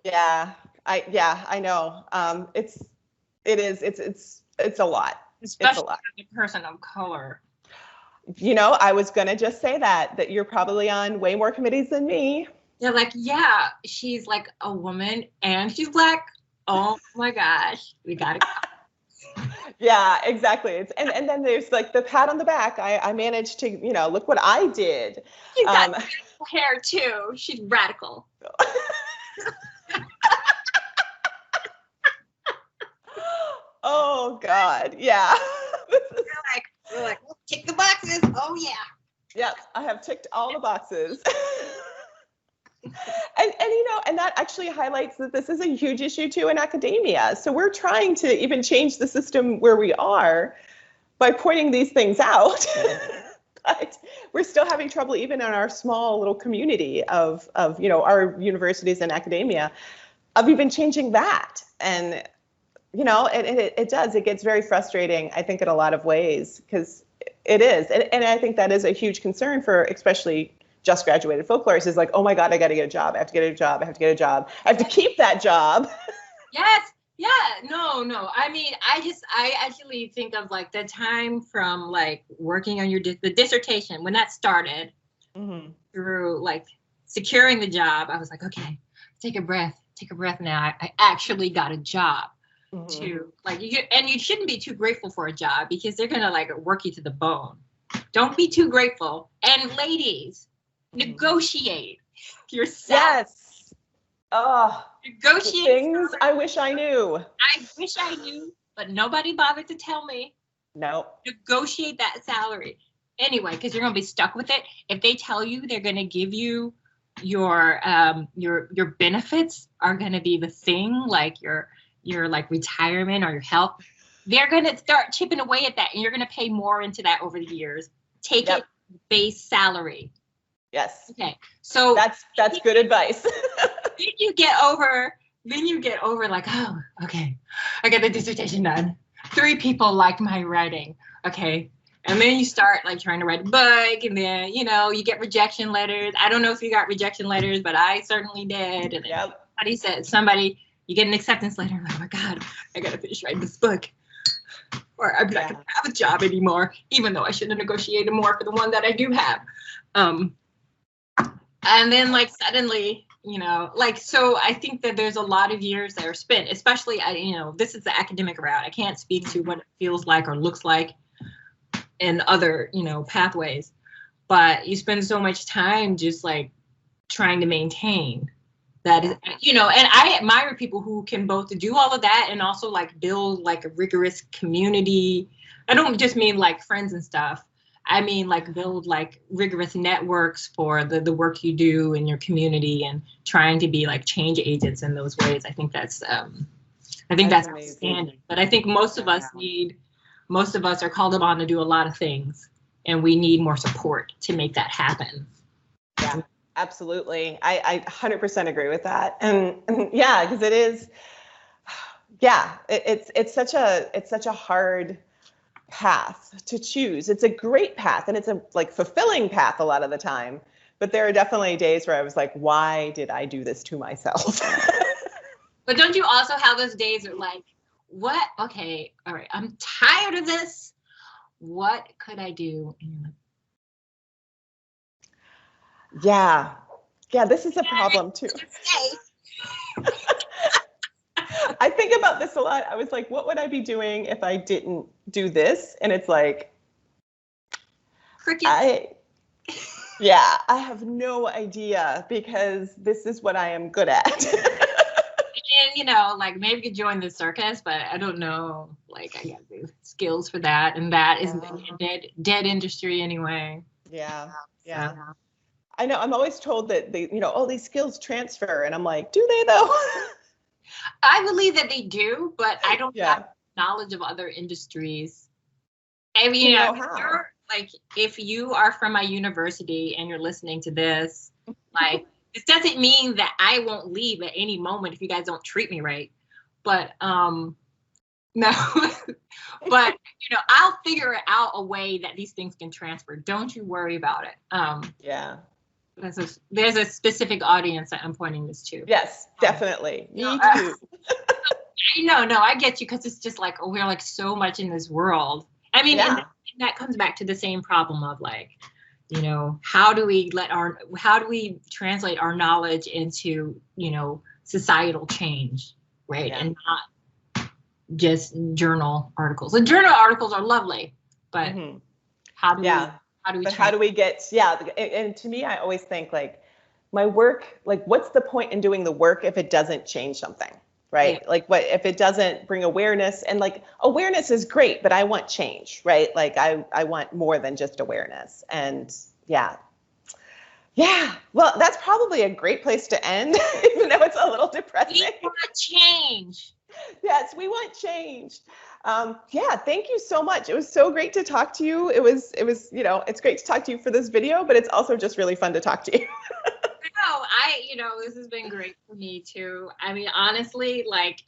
A: Yeah, I know. It's a lot.
B: Especially
A: it's a lot.
B: as a person of color.
A: I was gonna just say that you're probably on way more committees than me.
B: They're like, yeah, she's like a woman and she's Black. Oh my gosh, we gotta go.
A: Yeah, exactly. And then there's like the pat on the back. I managed to, look what I did.
B: She's got hair too. She's radical.
A: Oh God, yeah.
B: We're like, tick the boxes. Oh yeah.
A: Yes, I have ticked all the boxes. And that actually highlights that this is a huge issue too in academia. So we're trying to even change the system where we are by pointing these things out. But we're still having trouble even in our small little community of our universities and academia of even changing that. And it does. It gets very frustrating, I think, in a lot of ways, because it is. And I think that is a huge concern for especially just graduated folklorists is like, oh my God, I got to get a job. I have to get a job. I have to get a job. I have to keep that job.
B: Yes. Yeah. No. I mean, I actually think of like the time from like working on the dissertation when that started through like securing the job. I was like, okay, take a breath now. I actually got a job. To like you shouldn't be too grateful for a job because they're gonna like work you to the bone. Don't be too grateful. And ladies, negotiate yourself.
A: Yes. Oh,
B: negotiate
A: things I wish I knew.
B: I wish I knew, but nobody bothered to tell me.
A: No.
B: Negotiate that salary anyway, because you're gonna be stuck with it. If they tell you they're gonna give you your benefits are gonna be the thing, like your like retirement or your health, they're going to start chipping away at that and you're going to pay more into that over the years. Take it base salary.
A: Yes.
B: Okay. So
A: that's good advice.
B: then you get over like, oh, okay, I got the dissertation done. 3 people liked my writing. Okay. And then you start like trying to write a book and then, you get rejection letters. I don't know if you got rejection letters, but I certainly did. And somebody you get an acceptance letter, like, oh my God, I gotta finish writing this book. Or I'm not gonna have a job anymore, even though I should have negotiated more for the one that I do have. And then like suddenly you know, like, so I think that there's a lot of years that are spent, especially, you know, this is the academic route. I can't speak to what it feels like or looks like in other, you know, pathways, but you spend so much time just like trying to maintain that, is, you know, and I admire people who can both do all of that and also like build like a rigorous community. I don't just mean like friends and stuff. I mean, like build like rigorous networks for the work you do in your community and trying to be like change agents in those ways. I think that's outstanding. But I think most of us are called upon to do a lot of things, and we need more support to make that happen.
A: Yeah, absolutely. I 100% agree with that. And yeah, because it is, yeah, it's such a hard path to choose. It's a great path, and it's a like fulfilling path a lot of the time. But there are definitely days where I was like, why did I do this to myself?
B: But don't you also have those days where like, what? Okay, all right, I'm tired of this. What could I do?
A: Yeah, this is a problem too. I think about this a lot. I was like, what would I be doing if I didn't do this? And it's like,
B: crickets.
A: I have no idea, because this is what I am good at.
B: And, you know, like maybe you could join the circus, but I don't know, like I got the skills for that. And that is a dead industry anyway.
A: Yeah. I know, I'm always told that these skills transfer, and I'm like, do they though?
B: I believe that they do, but I don't have knowledge of other industries. I mean, you know, if you are from my university and you're listening to this, like, this doesn't mean that I won't leave at any moment if you guys don't treat me right. But no, but you know, I'll figure out a way that these things can transfer. Don't you worry about it.
A: Yeah.
B: There's a specific audience that I'm pointing this to.
A: Yes, definitely. Me too.
B: No, I get you, because it's just like, oh, we're like so much in this world. I mean, and that comes back to the same problem of like, you know, how do we translate our knowledge into, you know, societal change, right? Yeah. And not just journal articles. The journal articles are lovely, but how do we get,
A: and to me, I always think like my work, like what's the point in doing the work if it doesn't change something, right? Yeah. Like what if it doesn't bring awareness? And like awareness is great, but I want change, right? Like I want more than just awareness. And yeah, well, that's probably a great place to end, even though it's a little depressing.
B: We want change.
A: Yes, we want change. Thank you so much. It was so great to talk to you. It was, it's great to talk to you for this video, but it's also just really fun to talk to you.
B: This has been great for me too. I mean, honestly, like,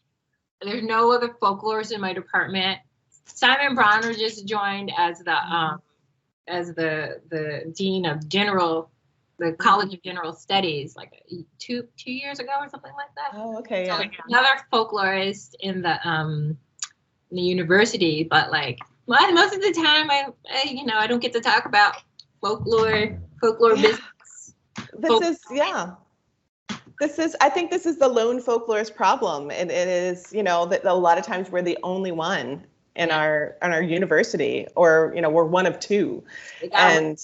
B: there's no other folklorists in my department. Simon Bronner just joined as the dean of the College of General Studies, like two years ago or something like that.
A: Oh, okay, yeah.
B: So another folklorist in the university, but like most of the time, I don't get to talk about folklore business.
A: I think this is the lone folklorist problem, and it is, that a lot of times we're the only one in our university, or we're one of two. And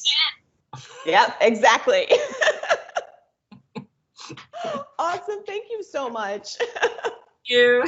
A: yeah, exactly. Awesome. Thank you so much.
B: Thank you.